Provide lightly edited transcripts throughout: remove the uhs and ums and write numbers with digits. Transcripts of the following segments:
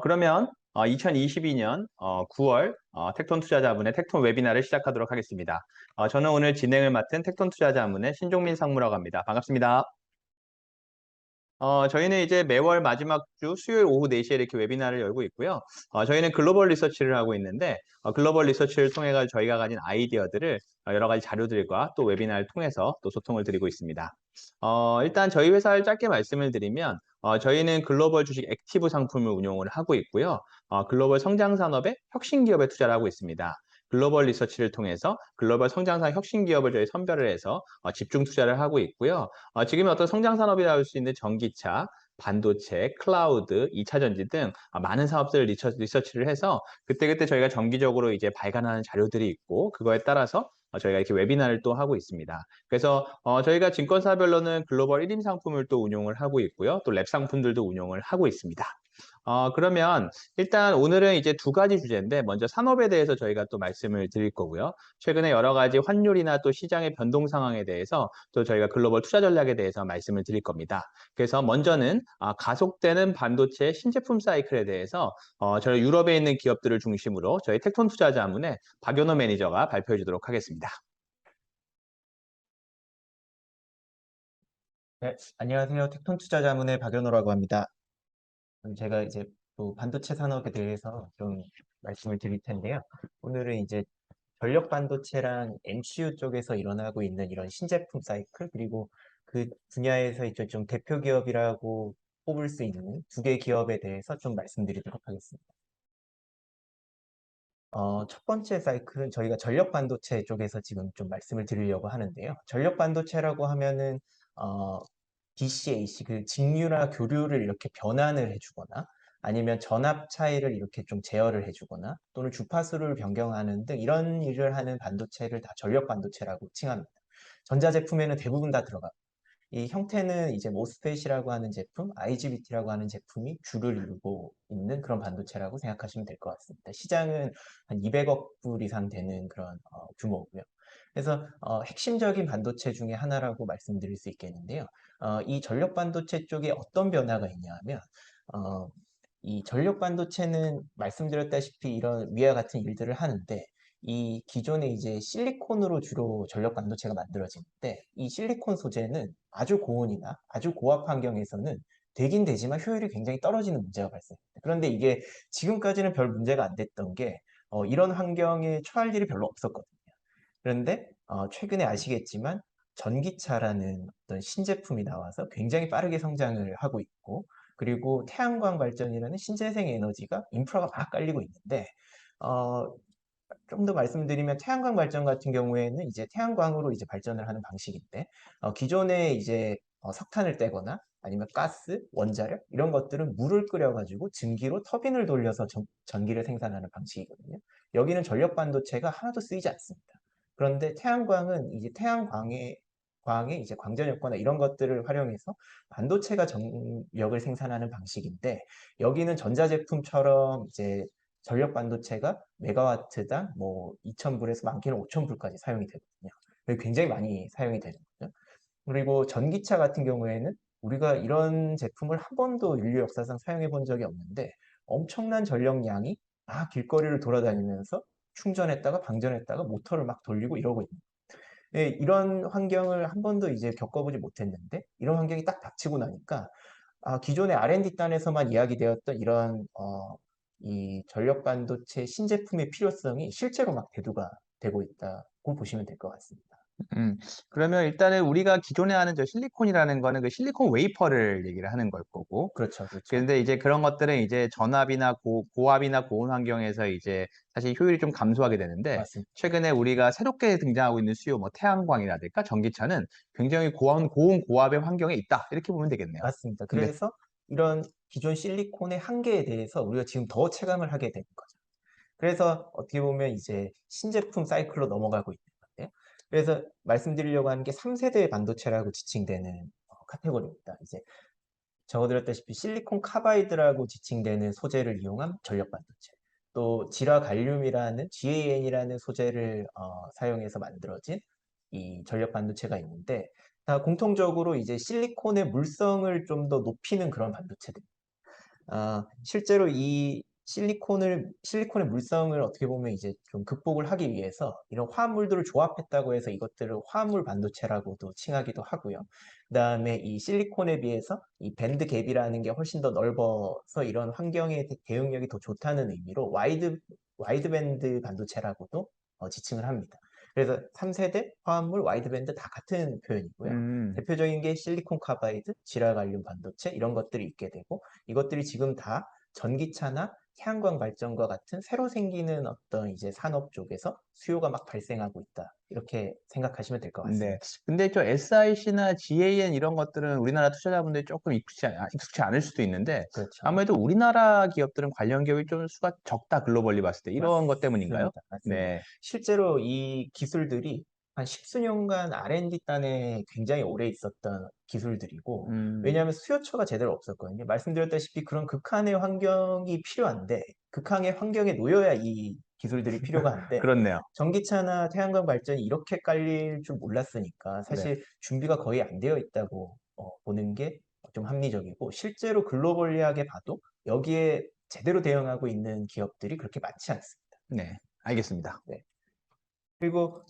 그러면 2022년 9월 텍톤 투자자문의 텍톤 웨비나를 시작하도록 하겠습니다. 저는 오늘 진행을 맡은 텍톤 투자자문의 신종민 상무라고 합니다. 반갑습니다. 저희는 이제 매월 마지막 주 수요일 오후 4시에 이렇게 웨비나를 열고 있고요. 저희는 글로벌 리서치를 하고 있는데 글로벌 리서치를 통해 가지고 저희가 가진 아이디어들을 여러 가지 자료들과 또 웨비나를 통해서 또 소통을 드리고 있습니다. 일단 저희 회사를 짧게 말씀을 드리면 저희는 글로벌 주식 액티브 상품을 운용을 하고 있고요. 글로벌 성장 산업의 혁신 기업에 투자를 하고 있습니다. 글로벌 리서치를 통해서 글로벌 성장산 혁신 기업을 저희 선별을 해서 집중 투자를 하고 있고요. 지금 어떤 성장 산업이라고 할 수 있는 전기차, 반도체, 클라우드, 2차 전지 등 많은 사업들을 리서치를 해서 그때그때 저희가 정기적으로 이제 발간하는 자료들이 있고 그거에 따라서 저희가 이렇게 웨비나를 또 하고 있습니다. 그래서 저희가 증권사별로는 글로벌 1임 상품을 또 운용을 하고 있고요. 또 랩 상품들도 운용을 하고 있습니다. 그러면 일단 오늘은 이제 두 가지 주제인데 먼저 산업에 대해서 저희가 또 말씀을 드릴 거고요. 최근에 여러 가지 환율이나 또 시장의 변동 상황에 대해서 또 저희가 글로벌 투자 전략에 대해서 말씀을 드릴 겁니다. 그래서 먼저는 가속되는 반도체 신제품 사이클에 대해서 저희 유럽에 있는 기업들을 중심으로 저희 텍톤 투자자문의 박연호 매니저가 발표해 주도록 하겠습니다. 네, 안녕하세요. 텍톤 투자자문의 박연호라고 합니다. 제가 이제 또 반도체 산업에 대해서 좀 말씀을 드릴 텐데요. 오늘은 이제 전력 반도체랑 MCU 쪽에서 일어나고 있는 이런 신제품 사이클, 그리고 그 분야에서 이제 좀 대표 기업이라고 뽑을 수 있는 두 개 기업에 대해서 좀 말씀드리도록 하겠습니다. 첫 번째 사이클은 저희가 전력 반도체 쪽에서 지금 좀 말씀을 드리려고 하는데요. 전력 반도체라고 하면은, 어, DCAC, 그 직류나 교류를 이렇게 변환을 해주거나 아니면 전압 차이를 이렇게 좀 제어를 해주거나 또는 주파수를 변경하는 등 이런 일을 하는 반도체를 다 전력 반도체라고 칭합니다. 전자제품에는 대부분 다 들어갑니다. 이 형태는 이제 모스펫이라고 하는 제품, IGBT라고 하는 제품이 주를 이루고 있는 그런 반도체라고 생각하시면 될 것 같습니다. 시장은 한 200억 불 이상 되는 그런 규모고요. 그래서 핵심적인 반도체 중에 하나라고 말씀드릴 수 있겠는데요. 이 전력 반도체 쪽에 어떤 변화가 있냐 하면 어, 이 전력 반도체는 말씀드렸다시피 이런 위와 같은 일들을 하는데 이 기존에 이제 실리콘으로 주로 전력 반도체가 만들어지는데 이 실리콘 소재는 아주 고온이나 아주 고압 환경에서는 되긴 되지만 효율이 굉장히 떨어지는 문제가 발생합니다. 그런데 이게 지금까지는 별 문제가 안 됐던 게 이런 환경에 처할 일이 별로 없었거든요. 그런데 최근에 아시겠지만 전기차라는 어떤 신제품이 나와서 굉장히 빠르게 성장을 하고 있고 그리고 태양광 발전이라는 신재생 에너지가 인프라가 막 깔리고 있는데 어, 좀 더 말씀드리면 태양광 발전 같은 경우에는 이제 태양광으로 이제 발전을 하는 방식인데 기존에 이제 석탄을 떼거나 아니면 가스, 원자력 이런 것들은 물을 끓여가지고 증기로 터빈을 돌려서 전기를 생산하는 방식이거든요. 여기는 전력 반도체가 하나도 쓰이지 않습니다. 그런데 태양광은 이제 광의 이제 광전 효과나 이런 것들을 활용해서 반도체가 전력을 생산하는 방식인데 여기는 전자제품처럼 이제 전력 반도체가 메가와트당 뭐 2,000불에서 많게는 5,000불까지 사용이 되거든요. 굉장히 많이 사용이 되는 거죠. 그리고 전기차 같은 경우에는 우리가 이런 제품을 한 번도 인류 역사상 사용해 본 적이 없는데 엄청난 전력량이 막 길거리를 돌아다니면서 충전했다가 방전했다가 모터를 막 돌리고 이러고 있는 예, 이런 환경을 한 번도 이제 겪어보지 못했는데 이런 환경이 딱 닥치고 나니까 기존의 R&D 단에서만 이야기되었던 이런 이 전력 반도체 신제품의 필요성이 실제로 막 대두가 되고 있다고 보시면 될 것 같습니다. 음, 그러면 일단은 우리가 기존에 하는 저 실리콘이라는 거는 그 실리콘 웨이퍼를 얘기를 하는 걸 거고, 그렇죠, 그렇죠. 그런데 이제 그런 것들은 이제 전압이나 고압이나 고온 환경에서 이제 사실 효율이 좀 감소하게 되는데, 맞습니다. 최근에 우리가 새롭게 등장하고 있는 수요, 뭐 태양광이라든가 전기차는 굉장히 고온 고압의 환경에 있다. 이렇게 보면 되겠네요. 맞습니다. 근데 그래서 이런 기존 실리콘의 한계에 대해서 우리가 지금 더 체감을 하게 되는 거죠. 그래서 어떻게 보면 이제 신제품 사이클로 넘어가고 있는 건데요. 그래서 말씀드리려고 하는 게 3세대 반도체라고 지칭되는 카테고리입니다. 이제 적어드렸다시피 실리콘 카바이드라고 지칭되는 소재를 이용한 전력 반도체, 또 질화 갈륨이라는 GaN이라는 소재를 사용해서 만들어진 이 전력 반도체가 있는데 다 공통적으로 이제 실리콘의 물성을 좀 더 높이는 그런 반도체들. 실제로 이 실리콘의 물성을 어떻게 보면 이제 좀 극복을 하기 위해서 이런 화합물들을 조합했다고 해서 이것들을 화합물 반도체라고도 칭하기도 하고요. 그다음에 이 실리콘에 비해서 이 밴드 갭이라는 게 훨씬 더 넓어서 이런 환경에 대응력이 더 좋다는 의미로 와이드밴드 반도체라고도 지칭을 합니다. 그래서 3세대 화합물 와이드밴드 다 같은 표현이고요. 음. 대표적인 게 실리콘 카바이드, 지라갈륨 반도체 이런 것들이 있게 되고 이것들이 지금 다 전기차나 태양광 발전과 같은 새로 생기는 어떤 이제 산업 쪽에서 수요가 막 발생하고 있다. 이렇게 생각하시면 될 것 네. 같습니다. 근데 저 SIC나 GAN 이런 것들은 우리나라 투자자분들이 조금 익숙치 않을 수도 있는데 그렇죠. 아무래도 우리나라 기업들은 관련 기업이 좀 수가 적다 글로벌리 봤을 때 이런 것 때문인가요? 맞습니다. 네. 실제로 이 기술들이 한 십수년간 R&D단에 굉장히 오래 있었던 기술들이고, 음. 왜냐하면 수요처가 제대로 없었거든요. 말씀드렸다시피 그런 극한의 환경이 필요한데, 극한의 환경에 놓여야 이 기술들이 필요가 한데, 그렇네요. 전기차나 태양광 발전이 이렇게 깔릴 줄 몰랐으니까 네. 사실 준비가 거의 안 되어 있다고 보는 게 좀 합리적이고, 실제로 글로벌리하게 봐도 여기에 제대로 대응하고 있는 기업들이 그렇게 많지 않습니다. 네. 알겠습니다. 네. 그리고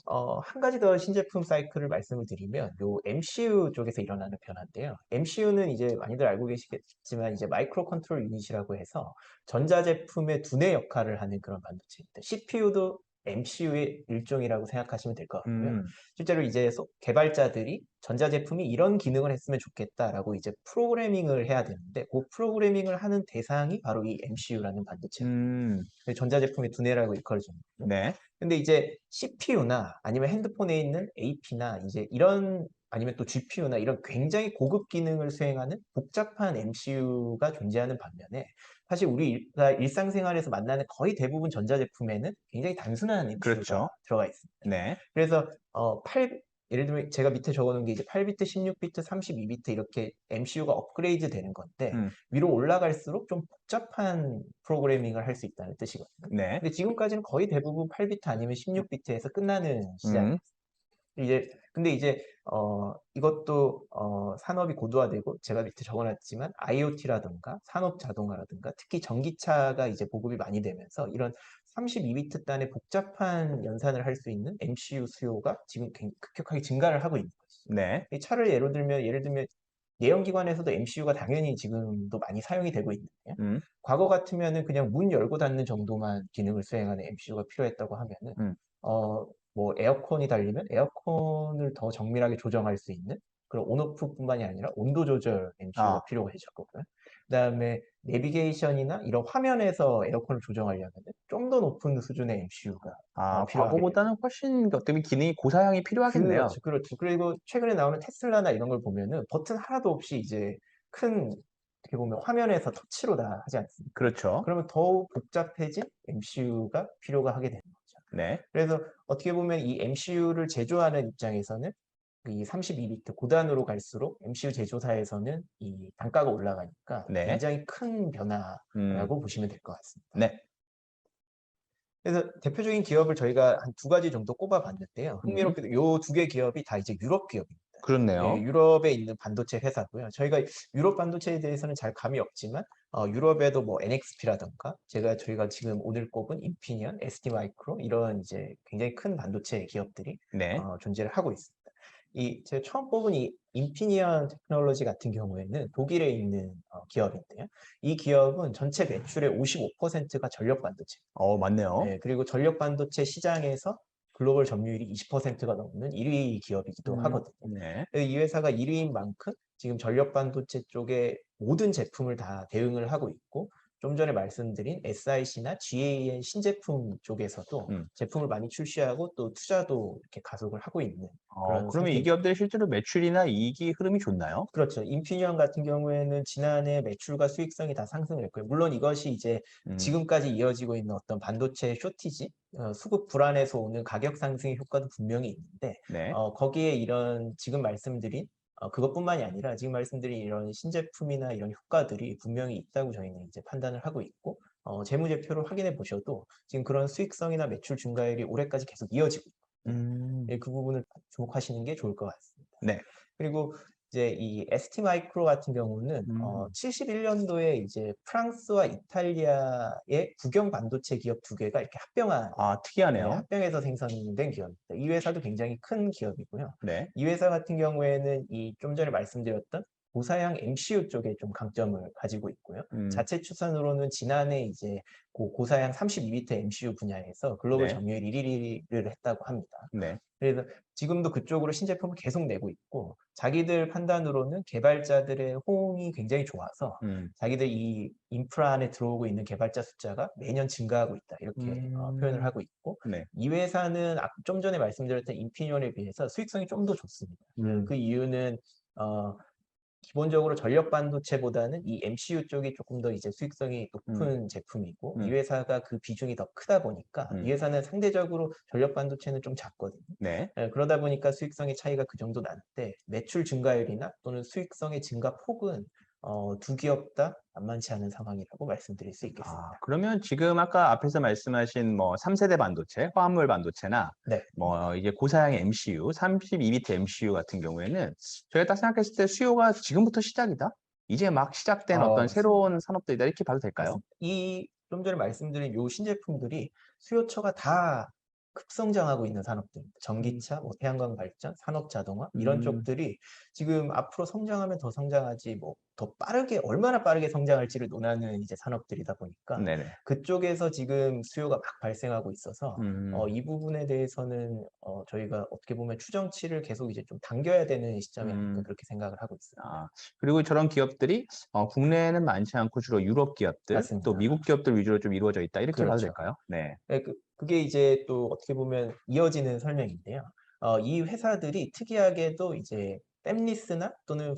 한 가지 더 신제품 사이클을 말씀을 드리면 요 MCU 쪽에서 일어나는 변화인데요. MCU는 이제 많이들 알고 계시겠지만 이제 마이크로 컨트롤 유닛이라고 해서 전자제품의 두뇌 역할을 하는 그런 반도체입니다. CPU도 MCU의 일종이라고 생각하시면 될 것 같고요. 음. 실제로 이제 개발자들이 전자제품이 이런 기능을 했으면 좋겠다라고 이제 프로그래밍을 해야 되는데 그 프로그래밍을 하는 대상이 바로 이 MCU라는 반도체입니다. 음. 전자제품의 두뇌라고 일컬어집니다. 네. 근데 이제 CPU나 아니면 핸드폰에 있는 AP나 이제 이런 아니면 또 GPU나 이런 굉장히 고급 기능을 수행하는 복잡한 MCU가 존재하는 반면에 사실 우리가 일상생활에서 만나는 거의 대부분 전자제품에는 굉장히 단순한 MCU가 그렇죠. 들어가 있습니다. 네. 그래서 예를 들면 제가 밑에 적어 놓은 게 이제 8비트, 16비트, 32비트 이렇게 MCU가 업그레이드 되는 건데 음. 위로 올라갈수록 좀 복잡한 프로그래밍을 할 수 있다는 뜻이거든요. 네. 근데 지금까지는 거의 대부분 8비트 아니면 16비트에서 끝나는 시장이에요. 음. 근데 이제 이것도 산업이 고도화되고 제가 밑에 적어놨지만 IoT라든가 산업 자동화라든가 특히 전기차가 이제 보급이 많이 되면서 이런 32비트 단의 복잡한 연산을 할 수 있는 MCU 수요가 지금 급격하게 증가를 하고 있는 것이죠. 네. 이 차를 예를 들면 내연기관에서도 MCU가 당연히 지금도 많이 사용이 되고 있는데요. 음. 과거 같으면은 그냥 문 열고 닫는 정도만 기능을 수행하는 MCU가 필요했다고 하면은 음. 뭐 에어컨이 달리면 에어컨을 더 정밀하게 조정할 수 있는 그런 온오프뿐만이 아니라 온도 조절 MCU가 아. 필요해졌거든요. 그다음에 내비게이션이나 이런 화면에서 에어컨을 조정하려면은 좀 더 높은 수준의 MCU가 필요하게 됩니다. 과거보다는 훨씬 어떻게 보면 기능이 고사양이 필요하겠네요. 그렇죠, 그렇죠. 그리고 최근에 나오는 테슬라나 이런 걸 보면은 버튼 하나도 없이 이제 큰 어떻게 보면 화면에서 터치로 다 하지 않습니까? 그렇죠. 그러면 더욱 복잡해진 MCU가 필요가 하게 되는 거죠. 네. 그래서 어떻게 보면 이 MCU를 제조하는 입장에서는 이 32비트 고단으로 갈수록 MCU 제조사에서는 이 단가가 올라가니까 네. 굉장히 큰 음. 변화라고 보시면 될 것 같습니다. 네. 그래서 대표적인 기업을 저희가 한 두 가지 정도 꼽아 봤는데요. 음. 흥미롭게도 요 두 개 기업이 다 이제 유럽 기업입니다. 예, 그렇네요. 유럽에 있는 반도체 회사고요. 저희가 유럽 반도체에 대해서는 잘 감이 없지만 유럽에도 뭐 NXP라든가 저희가 지금 오늘 꼽은 인피니언, ST마이크로 이런 이제 굉장히 큰 반도체 기업들이 네. 존재를 하고 있습니다. 제가 처음 뽑은 이 인피니언 테크놀로지 같은 경우에는 독일에 있는 기업인데요. 이 기업은 전체 매출의 55%가 전력 반도체. 맞네요. 네, 그리고 전력 반도체 시장에서 글로벌 점유율이 20%가 넘는 1위 기업이기도 하거든요. 네. 이 회사가 1위인 만큼 지금 전력 반도체 쪽에 모든 제품을 다 대응을 하고 있고, 좀 전에 말씀드린 SIC나 GAN 신제품 쪽에서도 음. 제품을 많이 출시하고 또 투자도 이렇게 가속을 하고 있는 그런 그러면 이 상태입니다. 기업들이 실제로 매출이나 이익이 흐름이 좋나요? 그렇죠. 인피니언 같은 경우에는 지난해 매출과 수익성이 다 상승을 했고요. 물론 이것이 이제 음. 지금까지 이어지고 있는 어떤 반도체 쇼티지, 수급 불안에서 오는 가격 상승의 효과도 분명히 있는데, 네. 거기에 이런 지금 말씀드린 그것뿐만이 아니라 지금 말씀드린 이런 신제품이나 이런 효과들이 분명히 있다고 저희는 이제 판단을 하고 있고, 재무제표를 확인해 보셔도 지금 그런 수익성이나 매출 증가율이 올해까지 계속 이어지고 있거든요. 음. 예, 그 부분을 주목하시는 게 좋을 것 같습니다. 네. 그리고 이제 이 ST 마이크로 같은 경우는 71년도에 이제 프랑스와 이탈리아의 국영 반도체 기업 두 개가 이렇게 합병한 아, 네, 특이하네요. 합병해서 생산된 기업입니다. 이 회사도 굉장히 큰 기업이고요. 네. 이 회사 같은 경우에는 이 좀 전에 말씀드렸던 고사양 MCU 쪽에 좀 강점을 가지고 있고요. 음, 자체 추산으로는 지난해 이제 고사양 32비트 MCU 분야에서 글로벌 네. 점유율 1위를 했다고 합니다. 네. 그래서 지금도 그쪽으로 신제품을 계속 내고 있고 자기들 판단으로는 개발자들의 호응이 굉장히 좋아서 음, 자기들 이 인프라 안에 들어오고 있는 개발자 숫자가 매년 증가하고 있다 이렇게 표현을 하고 있고 네. 이 회사는 좀 전에 말씀드렸던 인피니온에 비해서 수익성이 좀 더 좋습니다. 그 이유는 어, 기본적으로 전력 반도체보다는 이 MCU 쪽이 조금 더 이제 수익성이 음, 높은 제품이고 이 음, 회사가 그 비중이 더 크다 보니까 이 음, 회사는 상대적으로 전력 반도체는 좀 작거든요. 네. 그러다 보니까 수익성의 차이가 그 정도 나는데 매출 증가율이나 또는 수익성의 증가 폭은 두 기업 다 만만치 않은 상황이라고 말씀드릴 수 아, 있겠습니다. 그러면 지금 아까 앞에서 말씀하신 뭐 3세대 반도체, 화합물 반도체나 네, 뭐 이제 고사양의 MCU, 32비트 MCU 같은 경우에는 저희가 딱 생각했을 때 수요가 지금부터 시작이다? 이제 막 시작된 어떤 맞습니다. 새로운 산업들이다 이렇게 봐도 될까요? 맞습니다. 좀 전에 말씀드린 요 신제품들이 수요처가 다 급성장하고 있는 산업들입니다. 음, 전기차, 뭐 태양광 발전, 산업 자동화 이런 음, 쪽들이 지금 앞으로 성장하면 더 성장하지 뭐 더 빠르게 얼마나 빠르게 성장할지를 논하는 이제 산업들이다 보니까 네네. 그쪽에서 지금 수요가 막 발생하고 있어서 음, 이 부분에 대해서는 저희가 어떻게 보면 추정치를 계속 이제 좀 당겨야 되는 시점이 아닐까 음. 그렇게 생각을 하고 있습니다. 아, 그리고 저런 기업들이 국내에는 많지 않고 주로 유럽 기업들, 또 맞습니다. 미국 기업들 위주로 좀 이루어져 있다 이렇게 봐도 그렇죠. 될까요? 네. 네, 그게 이제 또 어떻게 보면 이어지는 설명인데요. 이 회사들이 특이하게도 이제 팹리스나 또는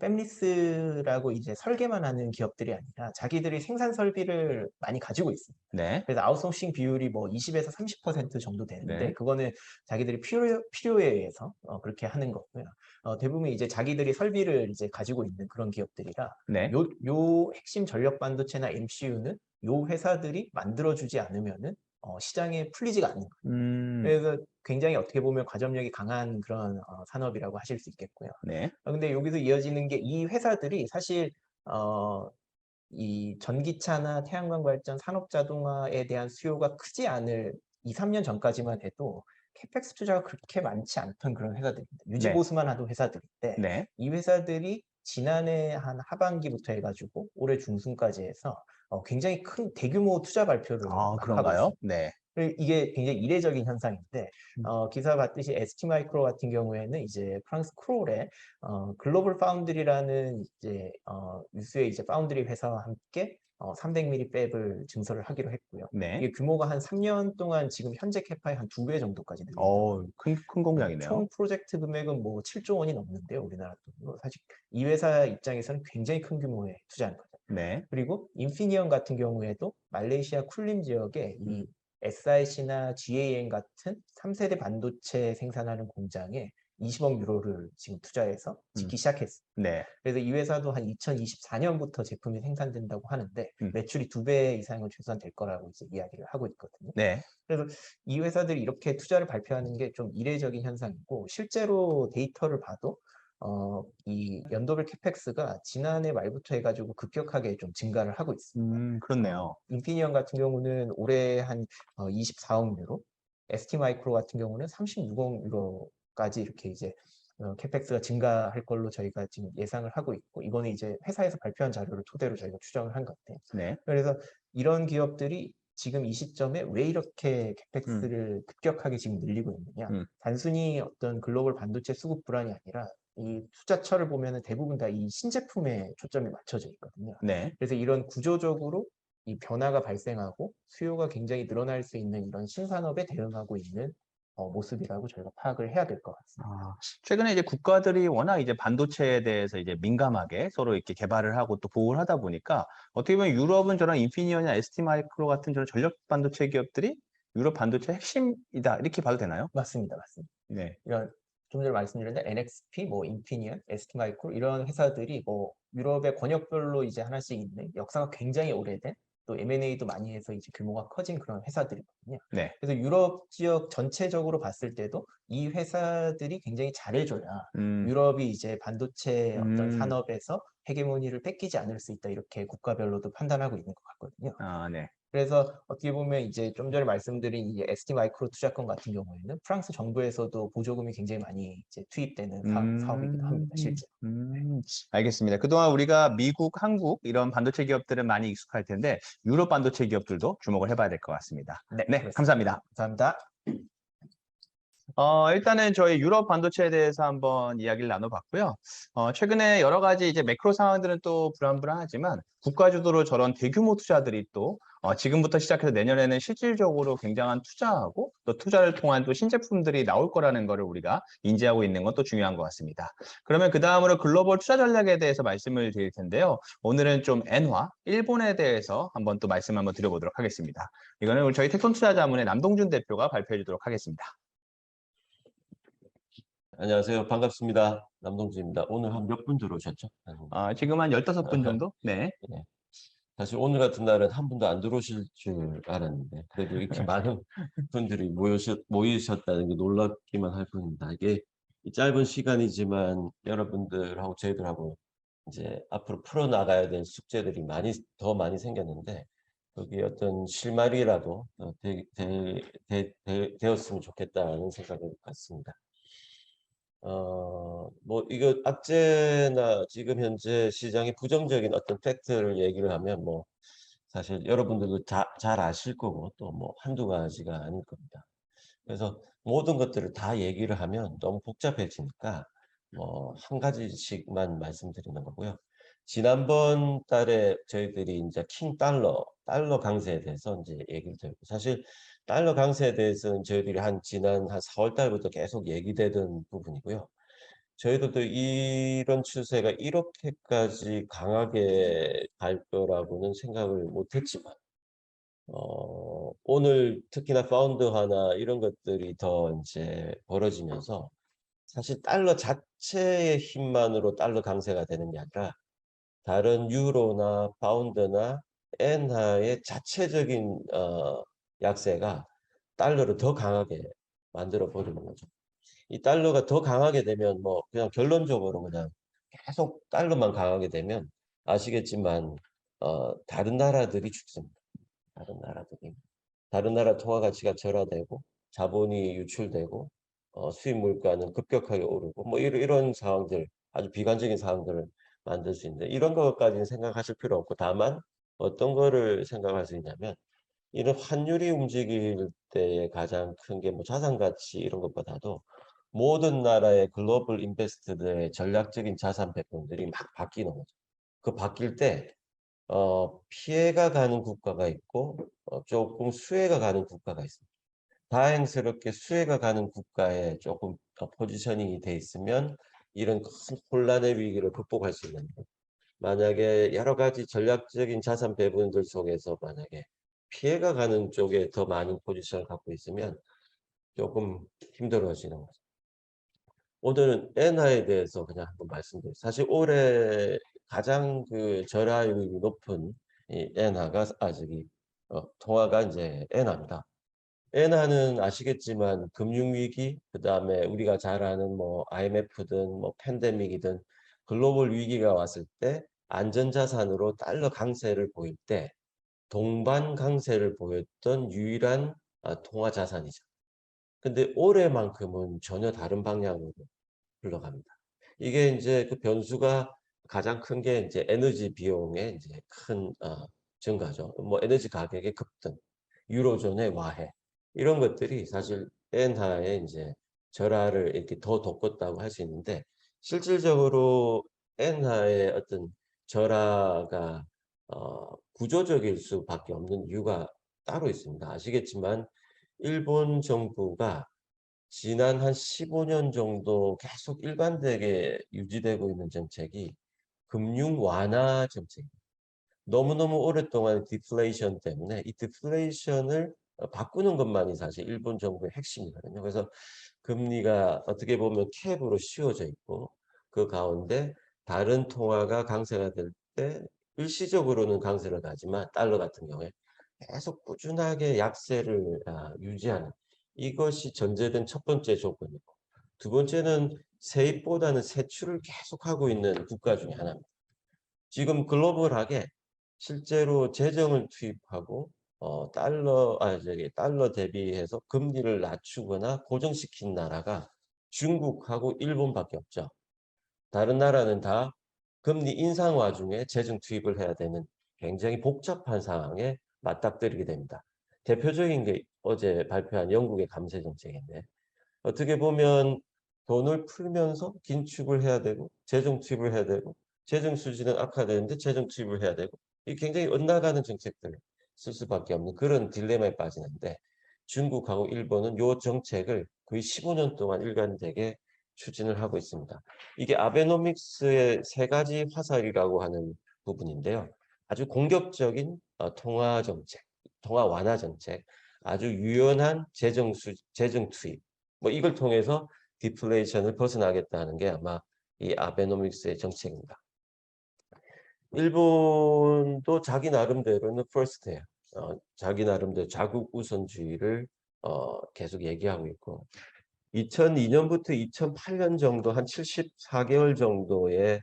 팹리스라고 이제 설계만 하는 기업들이 아니라 자기들이 생산 설비를 많이 가지고 있습니다. 네. 그래서 아웃소싱 비율이 뭐 20에서 30% 정도 되는데 네. 그거는 자기들이 필요에 의해서 그렇게 하는 거고요. 대부분 이제 자기들이 설비를 이제 가지고 있는 그런 기업들이라 네. 요 핵심 전력 반도체나 MCU는 요 회사들이 만들어주지 않으면은 시장에 풀리지가 않는 거예요. 음, 그래서 굉장히 어떻게 보면 과점력이 강한 그런 산업이라고 하실 수 있겠고요. 네. 근데 여기서 이어지는 게 이 회사들이 사실 어, 이 전기차나 태양광 발전, 산업 자동화에 대한 수요가 크지 않을 2, 3년 전까지만 해도 캐펙스 투자가 그렇게 많지 않던 그런 회사들입니다. 유지 네. 보수만 하던 회사들인데 네. 이 회사들이 지난해 한 하반기부터 해가지고 올해 중순까지 해서 굉장히 큰 대규모 투자 발표를 아, 막 하고 그런가요? 있습니다. 네. 이게 굉장히 이례적인 현상인데 음, 기사 봤듯이 ST 마이크로 같은 경우에는 이제 프랑스 크롤의 글로벌 파운드리라는 이제 유수의 이제 파운드리 회사와 함께 300mm 팹을 증설을 하기로 했고요. 네. 이게 규모가 한 3년 동안 지금 현재 캐파의 한 2배 정도까지 늘린다고 합니다. 큰 공약이네요. 총 프로젝트 금액은 뭐 7조 원이 넘는데요, 우리나라 돈으로. 사실 이 회사 입장에서는 굉장히 큰 규모의 투자인 거죠. 네. 그리고 인피니언 같은 경우에도 말레이시아 쿨림 지역에 이 SIC나 GAN 같은 3세대 반도체 생산하는 공장에 20억 유로를 지금 투자해서 음, 짓기 시작했어요. 네. 그래서 이 회사도 한 2024년부터 제품이 생산된다고 하는데 음, 매출이 2배 이상은 최소한 될 거라고 이제 이야기를 하고 있거든요. 네. 그래서 이 회사들이 이렇게 투자를 발표하는 게 좀 이례적인 현상이고 실제로 데이터를 봐도 이 연도별 캐펙스가 지난해 말부터 해가지고 급격하게 좀 증가를 하고 있습니다. 그렇네요. 인피니언 같은 경우는 올해 한 24억 유로, ST 마이크로 같은 경우는 36억 유로까지 이렇게 이제 캐펙스가 증가할 걸로 저희가 지금 예상을 하고 있고 이거는 이제 회사에서 발표한 자료를 토대로 저희가 추정을 한 건데 네. 그래서 이런 기업들이 지금 이 시점에 왜 이렇게 음, 캐펙스를 급격하게 지금 늘리고 있느냐? 음, 단순히 어떤 글로벌 반도체 수급 불안이 아니라 이 투자처를 보면은 대부분 다 이 신제품에 초점이 맞춰져 있거든요. 네. 그래서 이런 구조적으로 이 변화가 발생하고 수요가 굉장히 늘어날 수 있는 이런 신산업에 대응하고 있는 모습이라고 저희가 파악을 해야 될 것 같습니다. 아, 최근에 이제 국가들이 워낙 이제 반도체에 대해서 이제 민감하게 서로 이렇게 개발을 하고 또 보호를 하다 보니까 어떻게 보면 유럽은 저런 인피니언이나 ST 마이크로 같은 저런 전력 반도체 기업들이 유럽 반도체 핵심이다 이렇게 봐도 되나요? 맞습니다. 맞습니다. 네. 이런 좀 전에 말씀드렸는데 NXP, 뭐 인피니언, ST마이크로 이런 회사들이 뭐 유럽의 권역별로 이제 하나씩 있는 역사가 굉장히 오래된 또 M&A도 많이 해서 이제 규모가 커진 그런 회사들이거든요. 네. 그래서 유럽 지역 전체적으로 봤을 때도 이 회사들이 굉장히 잘해줘야 음, 유럽이 이제 반도체 어떤 음, 산업에서 헤게모니를 뺏기지 않을 수 있다 이렇게 국가별로도 판단하고 있는 것 같거든요. 아, 네. 그래서 어떻게 보면 이제 좀 전에 말씀드린 이 ST 마이크로 투자권 같은 경우에는 프랑스 정부에서도 보조금이 굉장히 많이 이제 투입되는 사업이기도 합니다, 음, 실제. 알겠습니다. 그동안 우리가 미국, 한국 이런 반도체 기업들은 많이 익숙할 텐데 유럽 반도체 기업들도 주목을 해봐야 될 것 같습니다. 네, 네, 그렇습니다. 감사합니다. 감사합니다. 일단은 저희 유럽 반도체에 대해서 한번 이야기를 나눠봤고요. 최근에 여러 가지 이제 매크로 상황들은 또 불안불안하지만 국가 주도로 저런 대규모 투자들이 또 지금부터 시작해서 내년에는 실질적으로 굉장한 투자하고 또 투자를 통한 또 신제품들이 나올 거라는 거를 우리가 인지하고 있는 건 또 중요한 것 같습니다. 그러면 그 다음으로 글로벌 투자 전략에 대해서 말씀을 드릴 텐데요. 오늘은 좀 엔화, 일본에 대해서 한번 또 말씀 한번 드려보도록 하겠습니다. 이거는 우리 저희 태권투자자문의 남동준 대표가 발표해 주도록 하겠습니다. 안녕하세요. 반갑습니다. 남동주입니다. 오늘 한 몇 분 들어오셨죠? 지금 한 15분 정도? 네. 네. 사실 오늘 같은 날은 한 분도 안 들어오실 줄 알았는데, 그래도 이렇게 많은 분들이 모이셨다는 게 놀랍기만 할 뿐입니다. 이게 이 짧은 시간이지만 여러분들하고 저희들하고 이제 앞으로 풀어나가야 될 숙제들이 더 많이 생겼는데, 거기에 어떤 실마리라도 되었으면 좋겠다는 생각을 갖습니다. 뭐 이거 악재나 지금 현재 시장의 부정적인 어떤 팩트를 얘기를 하면 뭐 사실 여러분들도 잘 아실 거고 또 뭐 한두 가지가 아닐 겁니다. 그래서 모든 것들을 다 얘기를 하면 너무 복잡해지니까 뭐 한 가지씩만 말씀드리는 거고요. 지난번 달에 저희들이 이제 달러 강세에 대해서 이제 얘기를 드렸고, 사실 달러 강세에 대해서는 저희들이 지난 한 4월 달부터 계속 얘기되던 부분이고요. 저희들도 이런 추세가 이렇게까지 강하게 갈 거라고는 생각을 못 했지만, 오늘 특히나 파운드화나 이런 것들이 더 이제 벌어지면서 사실 달러 자체의 힘만으로 달러 강세가 되는 게 아니라 다른 유로나 파운드나 엔화의 자체적인 약세가 달러를 더 강하게 만들어 버리는 거죠. 이 달러가 더 강하게 되면 뭐 그냥 결론적으로 그냥 계속 달러만 강하게 되면 아시겠지만 다른 나라들이 죽습니다. 다른 나라들이. 다른 나라 통화 가치가 절하되고 자본이 유출되고 수입 물가는 급격하게 오르고 뭐 이런 상황들, 아주 비관적인 상황들을 만들 수 있는데, 이런 것까지는 생각하실 필요 없고, 다만 어떤 거를 생각할 수 있냐면 이런 환율이 움직일 때의 가장 큰 게 뭐 자산 가치 이런 것보다도 모든 나라의 글로벌 인베스트들의 전략적인 자산 배분들이 막 바뀌는 거죠. 그 바뀔 때 피해가 가는 국가가 있고 조금 수혜가 가는 국가가 있습니다. 다행스럽게 수혜가 가는 국가에 조금 포지셔닝이 돼 있으면 이런 큰 혼란의 위기를 극복할 수 있는 거. 만약에 여러 가지 전략적인 자산 배분들 속에서 만약에 피해가 가는 쪽에 더 많은 포지션을 갖고 있으면 조금 힘들어지는 거죠. 오늘은 엔화에 대해서 그냥 한번 말씀드려요. 사실 올해 가장 그 절하율이 높은 이 엔화가 통화가 이제 엔화입니다. 엔화는 아시겠지만 금융위기, 그 다음에 우리가 잘 아는 뭐 IMF든 뭐 팬데믹이든 글로벌 위기가 왔을 때 안전자산으로 달러 강세를 보일 때 동반 강세를 보였던 유일한 통화 자산이죠. 근데 올해만큼은 전혀 다른 방향으로 흘러갑니다. 이게 이제 그 변수가 가장 큰 게 이제 에너지 비용의 이제 큰 증가죠. 뭐 에너지 가격의 급등, 유로존의 와해 이런 것들이 사실 엔화의 이제 절하를 이렇게 더 돋궜다고 할 수 있는데, 실질적으로 엔화의 어떤 절하가 구조적일 수밖에 없는 이유가 따로 있습니다. 아시겠지만 일본 정부가 지난 한 15년 정도 계속 일관되게 유지되고 있는 정책이 금융 완화 정책입니다. 너무너무 오랫동안 디플레이션 때문에 이 디플레이션을 바꾸는 것만이 사실 일본 정부의 핵심이거든요. 그래서 금리가 어떻게 보면 캡으로 씌워져 있고 그 가운데 다른 통화가 강세가 될 때 일시적으로는 강세를 가지만 달러 같은 경우에 계속 꾸준하게 약세를 유지하는 이것이 전제된 첫 번째 조건이고 두 번째는 세입보다는 세출을 계속하고 있는 국가 중에 하나입니다. 지금 글로벌하게 실제로 재정을 투입하고 달러 대비해서 금리를 낮추거나 고정시킨 나라가 중국하고 일본밖에 없죠. 다른 나라는 다 금리 인상 와중에 재정 투입을 해야 되는 굉장히 복잡한 상황에 맞닥뜨리게 됩니다. 대표적인 게 어제 발표한 영국의 감세 정책인데 어떻게 보면 돈을 풀면서 긴축을 해야 되고 재정 투입을 해야 되고 재정 수지는 악화되는데 재정 투입을 해야 되고 이 굉장히 엇나가는 정책들을 쓸 수밖에 없는 그런 딜레마에 빠지는데 중국하고 일본은 이 정책을 거의 15년 동안 일관되게 추진을 하고 있습니다. 이게 아베노믹스의 세 가지 화살이라고 하는 부분인데요. 아주 공격적인 통화 정책, 통화 완화 정책, 아주 유연한 재정 투입, 뭐 이걸 통해서 디플레이션을 벗어나겠다는 게 아마 이 아베노믹스의 정책입니다. 일본도 자기 나름대로는 퍼스트예요. 자기 나름대로 자국 우선주의를 계속 얘기하고 있고 2002년부터 2008년 정도 한 74개월 정도의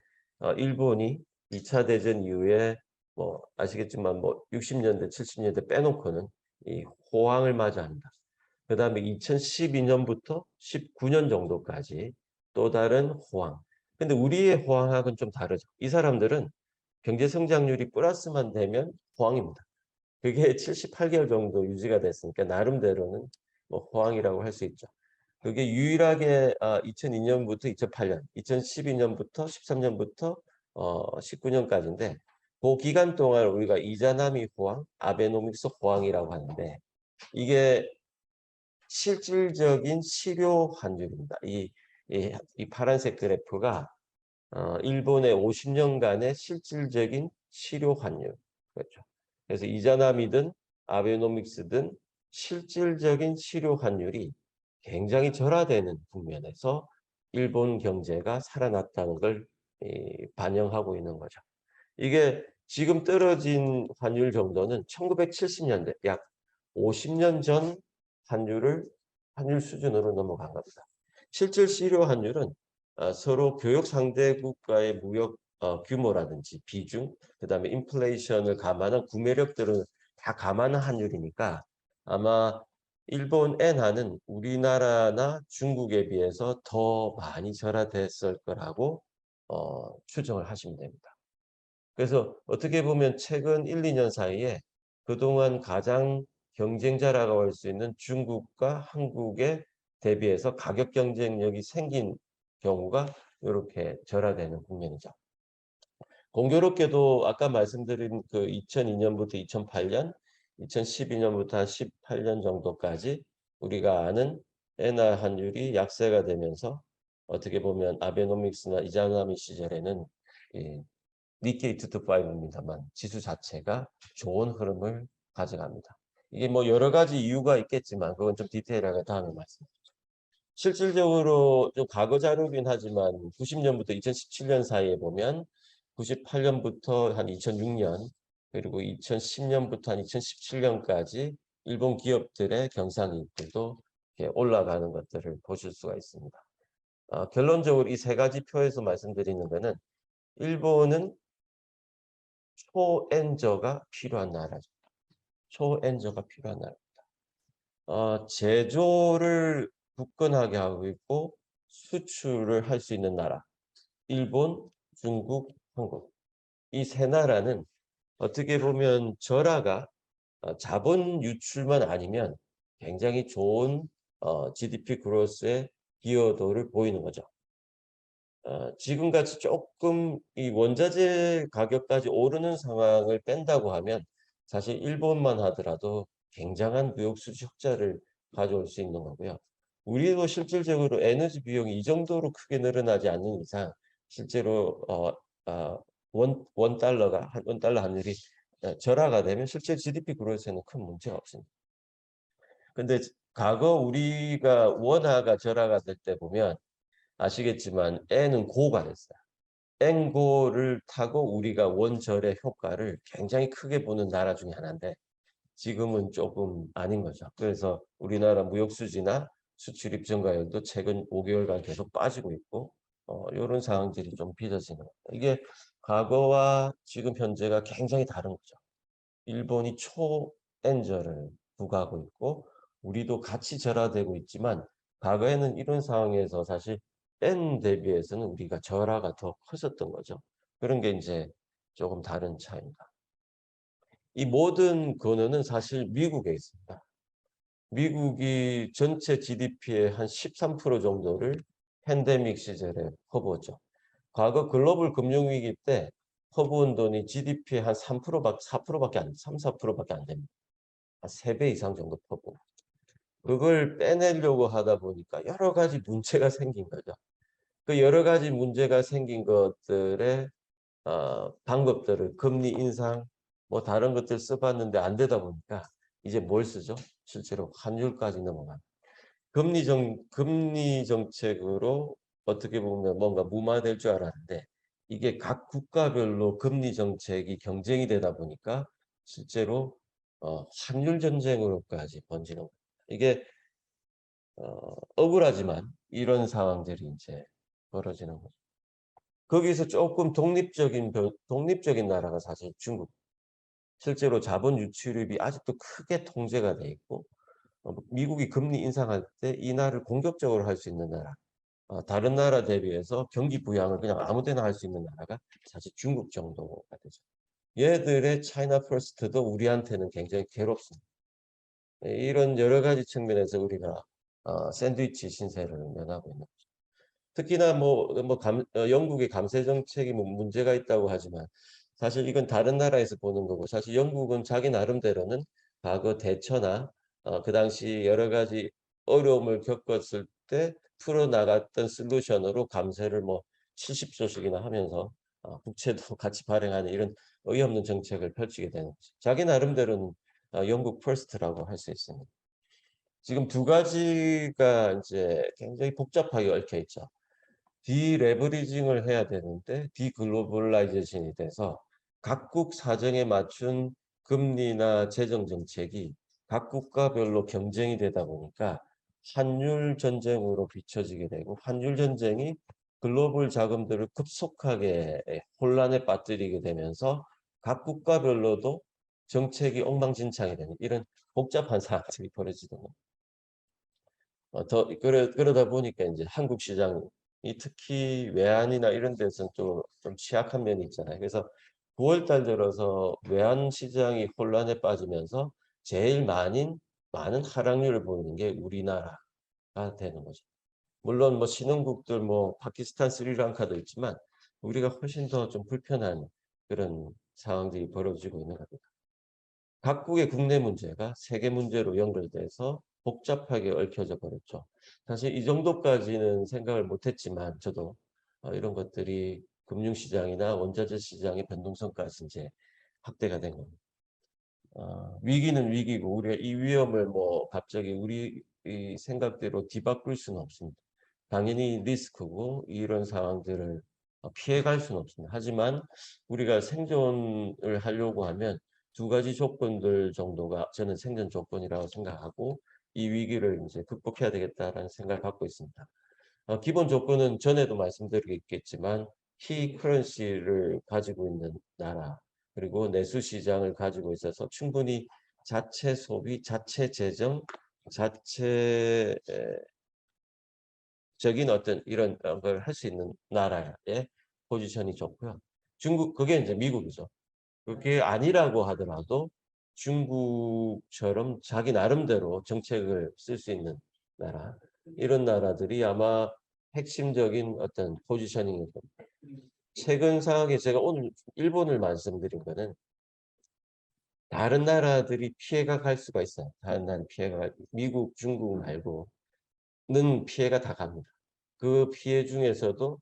일본이 2차 대전 이후에 뭐 아시겠지만 뭐 60년대, 70년대 빼놓고는 이 호황을 맞이합니다. 그다음에 2012년부터 19년 정도까지 또 다른 호황. 근데 우리의 호황하고는 좀 다르죠. 이 사람들은 경제 성장률이 플러스만 되면 호황입니다. 그게 78개월 정도 유지가 됐으니까 나름대로는 뭐 호황이라고 할 수 있죠. 그게 유일하게 2002년부터 2008년, 2012년부터 13년부터 19년까지인데 그 기간 동안 우리가 이자나미 호황, 아베노믹스 호황이라고 하는데 이게 실질적인 실효 환율입니다. 이 파란색 그래프가 일본의 50년간의 실질적인 실효 환율. 그렇죠. 그래서 이자나미든 아베노믹스든 실질적인 실효 환율이 굉장히 절하되는 국면에서 일본 경제가 살아났다는 걸 반영하고 있는 거죠. 이게 지금 떨어진 환율 정도는 1970년대 약 50년 전 환율 수준으로 넘어간 겁니다. 실질 실효 환율은 서로 교역 상대국과의 무역 규모라든지 비중, 그다음에 인플레이션을 감안한 구매력들을 다 감안한 환율이니까 아마 일본 엔화는 우리나라나 중국에 비해서 더 많이 절하됐을 거라고 추정을 하시면 됩니다. 그래서 어떻게 보면 최근 1, 2년 사이에 그동안 가장 경쟁자라고 할 수 있는 중국과 한국에 대비해서 가격 경쟁력이 생긴 경우가 이렇게 절하되는 국면이죠. 공교롭게도 아까 말씀드린 그 2002년부터 2008년, 2012년부터 한 18년 정도까지 우리가 아는 엔화 환율이 약세가 되면서 어떻게 보면 아베노믹스나 이자나미 시절에는 이 니케이 225입니다만 지수 자체가 좋은 흐름을 가져갑니다. 이게 뭐 여러 가지 이유가 있겠지만 그건 좀 디테일하게 다음에 말씀드리죠. 실질적으로 좀 과거 자료긴 하지만 90년부터 2017년 사이에 보면 98년부터 한 2006년 그리고 2010년부터 한 2017년까지 일본 기업들의 경상이익들도 올라가는 것들을 보실 수가 있습니다. 결론적으로 이 세 가지 표에서 말씀드리는 것은 일본은 초엔저가 필요한 나라죠. 초엔저가 필요한 나라. 제조를 굳건하게 하고 있고 수출을 할 수 있는 나라. 일본, 중국, 한국. 이 세 나라는 어떻게 보면 절하가 자본 유출만 아니면 굉장히 좋은 GDP 그로스의 기여도를 보이는 거죠. 지금같이 조금 이 원자재 가격까지 오르는 상황을 뺀다고 하면 사실 일본만 하더라도 굉장한 무역 수지 흑자를 가져올 수 있는 거고요. 우리도 실질적으로 에너지 비용이 이 정도로 크게 늘어나지 않는 이상 실제로 원 달러 환율이 절하가 되면 실제 GDP 그로스에는 큰 문제가 없습니다. 근데 과거 우리가 원화가 절하가 될 때 보면 아시겠지만 N은 고가 됐어요. 엔고를 타고 우리가 원절의 효과를 굉장히 크게 보는 나라 중에 하나인데 지금은 조금 아닌 거죠. 그래서 우리나라 무역 수지나 수출입 증가율도 최근 5개월간 계속 빠지고 있고 요런 상황들이 좀 빚어지는 거예요. 이게 과거와 지금 현재가 굉장히 다른 거죠. 일본이 초엔저를 부과하고 있고 우리도 같이 절하되고 있지만 과거에는 이런 상황에서 사실 엔 대비해서는 우리가 절하가 더 컸었던 거죠. 그런 게 이제 조금 다른 차이입니다. 이 모든 근원은 사실 미국에 있습니다. 미국이 전체 GDP의 한 13% 정도를 팬데믹 시절에 퍼부었죠. 과거 글로벌 금융위기 때 퍼부은 돈이 GDP의 한 3%밖에, 4%밖에 안, 3, 4%밖에 안 됩니다. 한 3배 이상 정도 퍼부. 그걸 빼내려고 하다 보니까 여러 가지 문제가 생긴 거죠. 그 여러 가지 문제가 생긴 것들의 방법들을 금리 인상, 뭐 다른 것들 써봤는데 안 되다 보니까 이제 뭘 쓰죠? 실제로 환율까지 넘어간. 금리 정책으로 어떻게 보면 뭔가 무마될 줄 알았는데 이게 각 국가별로 금리 정책이 경쟁이 되다 보니까 실제로 환율 전쟁으로까지 번지는 거예요. 이게 억울하지만 이런 상황들이 이제 벌어지는 거죠. 거기서 조금 독립적인 나라가 사실 중국. 실제로 자본 유출입이 아직도 크게 통제가 돼 있고 미국이 금리 인상할 때 이 나라를 공격적으로 할 수 있는 나라. 다른 나라 대비해서 경기 부양을 그냥 아무 데나 할 수 있는 나라가 사실 중국 정도가 되죠. 얘들의 차이나 퍼스트도 우리한테는 굉장히 괴롭습니다. 이런 여러 가지 측면에서 우리가 샌드위치 신세를 면하고 있는 거죠. 특히나 영국의 감세 정책이 뭐 문제가 있다고 하지만 사실 이건 다른 나라에서 보는 거고 사실 영국은 자기 나름대로는 과거 대처나 그 당시 여러 가지 어려움을 겪었을 때 풀어나갔던 솔루션으로 감세를 뭐 70조씩이나 하면서 국채도 같이 발행하는 이런 어이없는 정책을 펼치게 되는 거죠. 자기 나름대로는 영국 퍼스트라고 할 수 있습니다. 지금 두 가지가 이제 굉장히 복잡하게 얽혀 있죠. 디레버리징을 해야 되는데 디글로벌라이제이션이 돼서 각국 사정에 맞춘 금리나 재정 정책이 각 국가별로 경쟁이 되다 보니까 환율 전쟁으로 비춰지게 되고 환율 전쟁이 글로벌 자금들을 급속하게 혼란에 빠뜨리게 되면서 각 국가별로도 정책이 엉망진창이 되는 이런 복잡한 상황들이 벌어지는 겁니다. 그러다 보니까 이제 한국 시장이 특히 외환이나 이런 데서는 좀 취약한 면이 있잖아요. 그래서 9월 달 들어서 외환 시장이 혼란에 빠지면서 제일 많은 하락률을 보이는 게 우리나라가 되는 거죠. 물론 뭐 신흥국들 뭐 파키스탄, 스리랑카도 있지만 우리가 훨씬 더 좀 불편한 그런 상황들이 벌어지고 있는 겁니다. 각국의 국내 문제가 세계 문제로 연결돼서 복잡하게 얽혀져 버렸죠. 사실 이 정도까지는 생각을 못했지만 저도 이런 것들이 금융시장이나 원자재 시장의 변동성까지 이제 확대가 된 겁니다. 위기는 위기고 우리가 이 위험을 뭐 갑자기 우리 이 생각대로 뒤바꿀 수는 없습니다. 당연히 리스크고 이런 상황들을 피해갈 수는 없습니다. 하지만 우리가 생존을 하려고 하면 두 가지 조건들 정도가 저는 생존 조건이라고 생각하고 이 위기를 이제 극복해야 되겠다라는 생각을 갖고 있습니다. 기본 조건은 전에도 말씀드리겠지만 키 커런시를 가지고 있는 나라 그리고 내수 시장을 가지고 있어서 충분히 자체 소비, 자체 재정, 자체적인 어떤 이런 걸 할 수 있는 나라의 포지션이 좋고요. 그게 이제 미국이죠. 그게 아니라고 하더라도 중국처럼 자기 나름대로 정책을 쓸 수 있는 나라. 이런 나라들이 아마 핵심적인 어떤 포지셔닝일 겁니다. 최근 상황에 제가 오늘 일본을 말씀드린 거는 다른 나라들이 피해가 갈 수가 있어요. 다른 나라 피해가 미국, 중국 말고는 피해가 다 갑니다. 그 피해 중에서도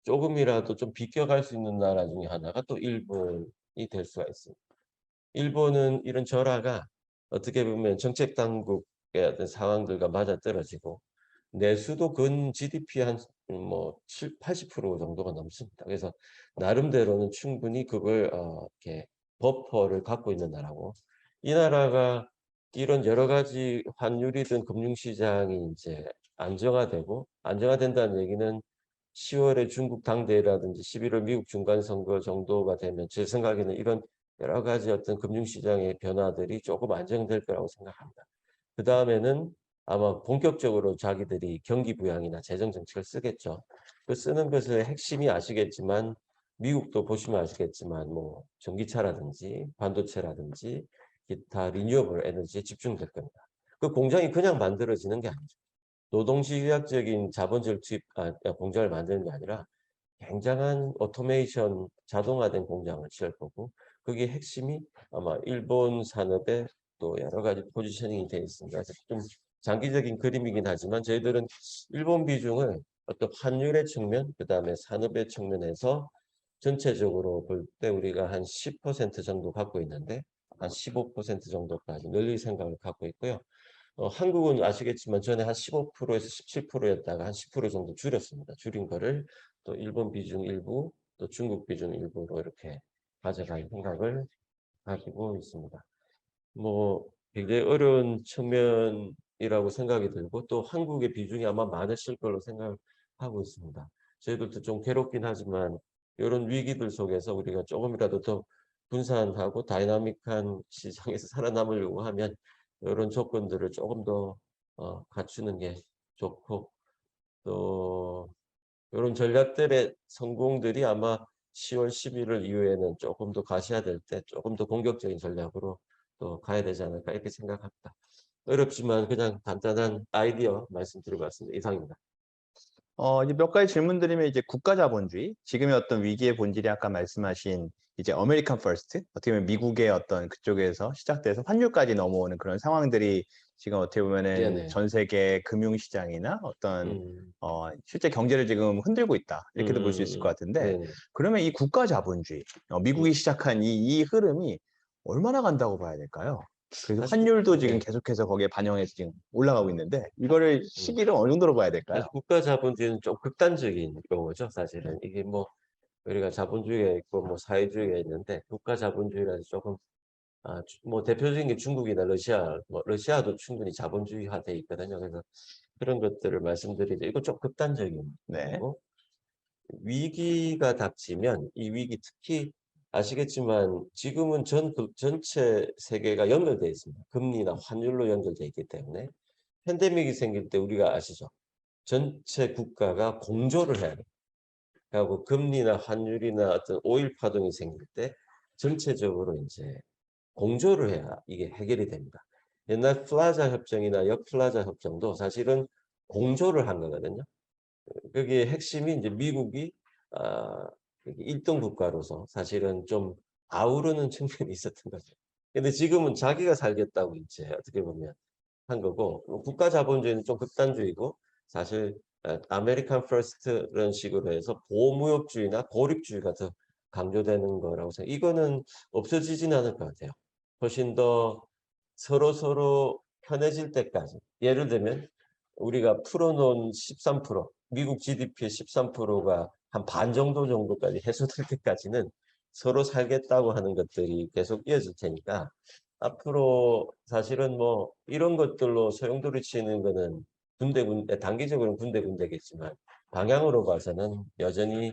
조금이라도 좀 비껴갈 수 있는 나라 중에 하나가 또 일본이 될 수가 있습니다. 일본은 이런 절하가 어떻게 보면 정책 당국의 어떤 상황들과 맞아떨어지고 내수도 근 GDP 한 뭐 80% 정도가 넘습니다. 그래서 나름대로는 충분히 그걸 이렇게 버퍼를 갖고 있는 나라고, 이 나라가 이런 여러 가지 환율이든 금융시장이 이제 안정화된다는 얘기는 10월에 중국 당대회라든지 11월 미국 중간선거 정도가 되면 제 생각에는 이런 여러 가지 어떤 금융시장의 변화들이 조금 안정될 거라고 생각합니다. 그다음에는 아마 본격적으로 자기들이 경기 부양이나 재정 정책을 쓰겠죠. 그 쓰는 것의 핵심이 아시겠지만, 미국도 보시면 아시겠지만 뭐 전기차라든지 반도체라든지 기타 리뉴어블 에너지에 집중될 겁니다. 그 공장이 그냥 만들어지는 게 아니죠. 노동시의학적인 자본주의를 공장을 만드는 게 아니라 굉장한 오토메이션, 자동화된 공장을 지을 거고, 그게 핵심이 아마 일본 산업에 또 여러 가지 포지셔닝이 되어 있습니다. 그래서 좀 장기적인 그림이긴 하지만 저희들은 일본 비중을 어떤 환율의 측면, 그다음에 산업의 측면에서 전체적으로 볼 때 우리가 한 10% 정도 갖고 있는데, 한 15% 정도까지 늘릴 생각을 갖고 있고요. 한국은 아시겠지만 전에 한 15%에서 17%였다가 한 10% 정도 줄였습니다. 줄인 거를 또 일본 비중 일부, 또 중국 비중 일부로 이렇게 가져갈 생각을 가지고 있습니다. 뭐 굉장히 어려운 측면이라고 생각이 들고, 또 한국의 비중이 아마 많으실 걸로 생각하고 있습니다. 저희들도 좀 괴롭긴 하지만 이런 위기들 속에서 우리가 조금이라도 더 분산하고 다이나믹한 시장에서 살아남으려고 하면 이런 조건들을 조금 더 갖추는 게 좋고, 또 이런 전략들의 성공들이 아마 10월 11월 이후에는 조금 더 가셔야될 때 조금 더 공격적인 전략으로 또 가야 되지 않을까 이렇게 생각합니다. 어렵지만 그냥 간단한 아이디어 말씀드리고 왔습니다. 이상입니다. 이제 몇 가지 질문 드리면, 이제 국가 자본주의, 지금의 어떤 위기의 본질이 아까 말씀하신 이제 아메리칸 퍼스트, 어떻게 보면 미국의 어떤 그쪽에서 시작돼서 환율까지 넘어오는 그런 상황들이 지금 어떻게 보면은 네네. 전 세계 금융시장이나 어떤 음, 실제 경제를 지금 흔들고 있다, 이렇게도 볼 수 있을 것 같은데, 네네. 그러면 이 국가 자본주의, 미국이 음, 시작한 이 흐름이 얼마나 간다고 봐야 될까요? 그래서 사실, 환율도 지금 네. 계속해서 거기에 반영해서 지금 올라가고 있는데, 이거를 음. 시기를 어느 정도로 봐야 될까요? 사실 국가 자본주의는 좀 극단적인 용어죠, 사실은. 이게 뭐 우리가 자본주의가 있고 뭐 사회주의가 있는데, 국가 자본주의라서 조금 뭐 대표적인 게 중국이나 러시아, 뭐 러시아도 충분히 자본주의화돼 있거든요. 그래서 그런 것들을 말씀드리는데, 이거 좀 극단적인 네. 거고, 위기가 닥치면 이 위기, 특히 아시겠지만 지금은 전체 세계가 연결되어 있습니다. 금리나 환율로 연결되어 있기 때문에 팬데믹이 생길 때 우리가 아시죠? 전체 국가가 공조를 해야 돼요. 그리고 금리나 환율이나 어떤 오일 파동이 생길 때 전체적으로 이제 공조를 해야 이게 해결이 됩니다. 옛날 플라자 협정이나 역플라자 협정도 사실은 공조를 한 거거든요. 거기에 핵심이 이제 미국이 아, 1등 국가로서 사실은 좀 아우르는 측면이 있었던 거죠. 근데 지금은 자기가 살겠다고 이제 어떻게 보면 한 거고, 국가 자본주의는 좀 극단주의고, 사실 아메리칸 퍼스트 이런 식으로 해서 보호무역주의나 고립주의가 더 강조되는 거라고 생각해요. 이거는 없어지진 않을 것 같아요. 훨씬 더 서로 편해질 때까지. 예를 들면 우리가 풀어놓은 13%, 미국 GDP의 13%가 한 반 정도까지 해소될 때까지는 서로 살겠다고 하는 것들이 계속 이어질 테니까, 앞으로 사실은 뭐 이런 것들로 소용돌이치는 거는 단기적으로는 군데군데겠지만 방향으로 봐서는 여전히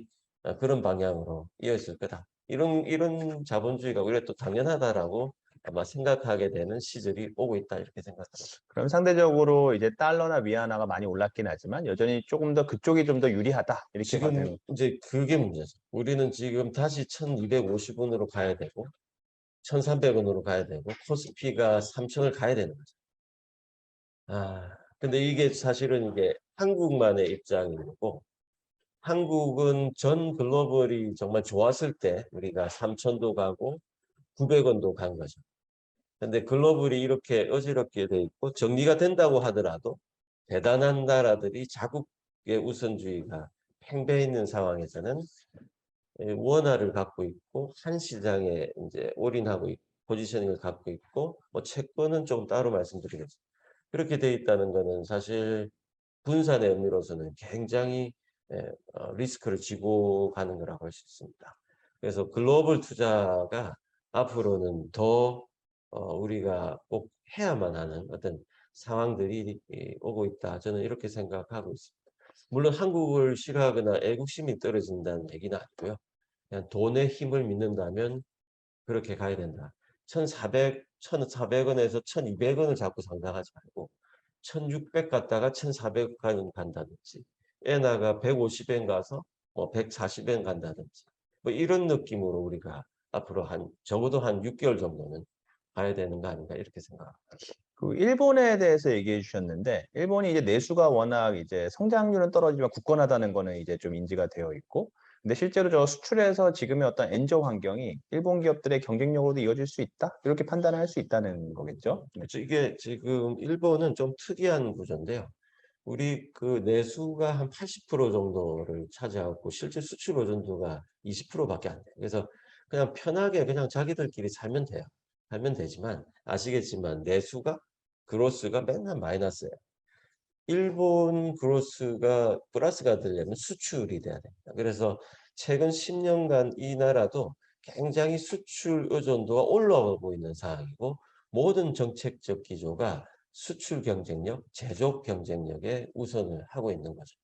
그런 방향으로 이어질 거다. 이런 자본주의가 오히려 또 당연하다라고 아마 생각하게 되는 시절이 오고 있다, 이렇게 생각합니다. 그럼 상대적으로 이제 달러나 위안화가 많이 올랐긴 하지만 여전히 조금 더 그쪽이 좀 더 유리하다, 이렇게 봐야 지금 되는. 이제 그게 문제죠. 우리는 지금 다시 1250원으로 가야 되고 1300원으로 가야 되고 코스피가 3000을 가야 되는 거죠. 근데 이게 사실은 이게 한국만의 입장이고, 한국은 전 글로벌이 정말 좋았을 때 우리가 3000도 가고 900원도 간 거죠. 근데 글로벌이 이렇게 어지럽게 돼 있고 정리가 된다고 하더라도 대단한 나라들이 자국의 우선주의가 팽배해 있는 상황에서는 원화를 갖고 있고 한 시장에 이제 올인하고 있고 포지셔닝을 갖고 있고, 뭐 채권은 좀 따로 말씀드리겠습니다. 그렇게 돼 있다는 거는 사실 분산의 의미로서는 굉장히 리스크를 지고 가는 거라고 할 수 있습니다. 그래서 글로벌 투자가 앞으로는 더 우리가 꼭 해야만 하는 어떤 상황들이 오고 있다. 저는 이렇게 생각하고 있습니다. 물론 한국을 싫어하거나 애국심이 떨어진다는 얘기는 아니고요. 그냥 돈의 힘을 믿는다면 그렇게 가야 된다. 1,400원에서 1,200원을 자꾸 상상하지 말고 1,600 갔다가 1,400 간다든지 엔화가 150엔 가서 뭐 140엔 간다든지 뭐 이런 느낌으로 우리가 앞으로 적어도 한 6개월 정도는 가야 되는 거 아닌가 이렇게 생각합니다. 그 일본에 대해서 얘기해 주셨는데 일본이 이제 내수가 워낙 이제 성장률은 떨어지지만 굳건하다는 거는 이제 좀 인지가 되어 있고 근데 실제로 저 수출에서 지금의 어떤 엔저 환경이 일본 기업들의 경쟁력으로도 이어질 수 있다? 이렇게 판단을 할 수 있다는 거겠죠? 네. 그렇죠. 이게 지금 일본은 좀 특이한 구조인데요. 우리 그 내수가 한 80% 정도를 차지하고 실제 수출 의존도가 20%밖에 안 돼요. 그래서 그냥 편하게 그냥 자기들끼리 살면 돼요. 살면 되지만 아시겠지만 내수가 그로스가 맨날 마이너스예요. 일본 그로스가 플러스가 되려면 수출이 돼야 됩니다. 그래서 최근 10년간 이 나라도 굉장히 수출 의존도가 올라오고 있는 상황이고 모든 정책적 기조가 수출 경쟁력, 제조업 경쟁력에 우선을 하고 있는 거죠.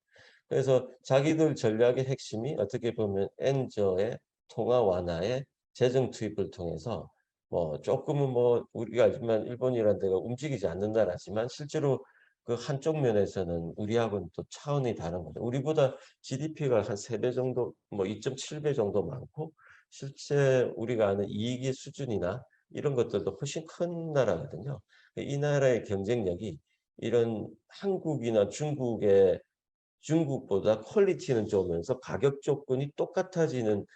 그래서 자기들 전략의 핵심이 어떻게 보면 엔저의 통화 완화의 재정 투입을 통해서 뭐 조금은 뭐 우리가 알지만 일본이라는 데가 움직이지 않는 나라지만 실제로 그 한쪽 면에서는 우리하고는 또 차원이 다른 거죠. 우리보다 GDP가 한 3배 정도, 뭐 2.7배 정도 많고 실제 우리가 아는 이익의 수준이나 이런 것들도 훨씬 큰 나라거든요. 이 나라의 경쟁력이 이런 한국이나 중국보다 퀄리티는 좋으면서 가격 조건이 똑같아지는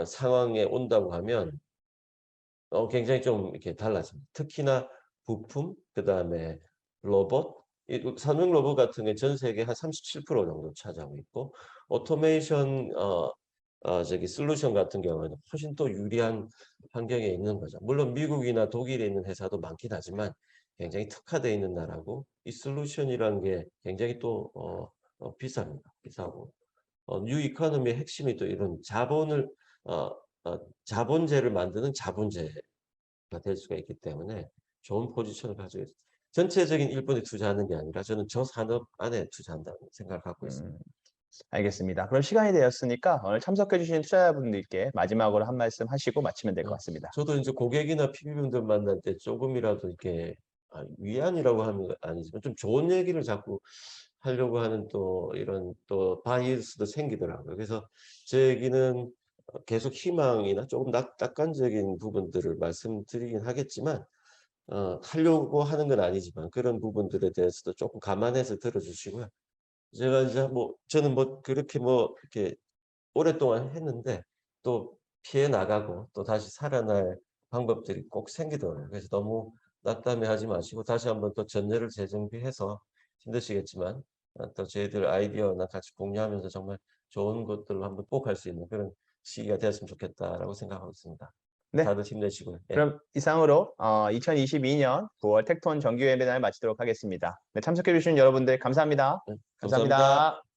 상황에 온다고 하면 굉장히 좀 이렇게 달라집니다. 특히나 부품, 그다음에 로봇, 삼성 로봇 같은 게 전 세계 한 37% 정도 차지하고 있고 오토메이션 솔루션 같은 경우는 훨씬 또 유리한 환경에 있는 거죠. 물론 미국이나 독일에 있는 회사도 많긴 하지만 굉장히 특화되어 있는 나라고 이 솔루션이라는 게 굉장히 또 비쌉니다. 비싸고 뉴 이코노미의 핵심이 또 이런 자본재를 만드는 자본재가 될 수가 있기 때문에 좋은 포지션을 가지고 있습니다. 전체적인 일본에 투자하는 게 아니라 저는 저 산업 안에 투자한다고 생각을 갖고 있습니다. 알겠습니다. 그럼 시간이 되었으니까 오늘 참석해 주신 투자자분들께 마지막으로 한 말씀 하시고 마치면 될 것 같습니다. 저도 이제 고객이나 PB분들 만날 때 조금이라도 이렇게 위안이라고 하면 아니지만 좀 좋은 얘기를 자꾸 하려고 하는 또 이런 또 바이어스도 생기더라고요. 그래서 제 얘기는 계속 희망이나 조금 낙관적인 부분들을 말씀드리긴 하겠지만 하려고 하는 건 아니지만 그런 부분들에 대해서도 조금 감안해서 들어주시고요. 제가 이제 뭐 저는 뭐 그렇게 뭐 이렇게 오랫동안 했는데 또 피해 나가고 또 다시 살아날 방법들이 꼭 생기더라고요. 그래서 너무 낙담해하지 마시고 다시 한번 또 전례를 재정비해서 힘드시겠지만 또 저희들 아이디어나 같이 공유하면서 정말 좋은 것들로 한번 꼭 할 수 있는 그런 시기가 되었으면 좋겠다라고 생각하고 있습니다. 네. 다들 힘내시고요. 예. 그럼 이상으로 2022년 9월 텍톤 정기 웨비나를 마치도록 하겠습니다. 네, 참석해 주신 여러분들 감사합니다. 네, 감사합니다. 감사합니다.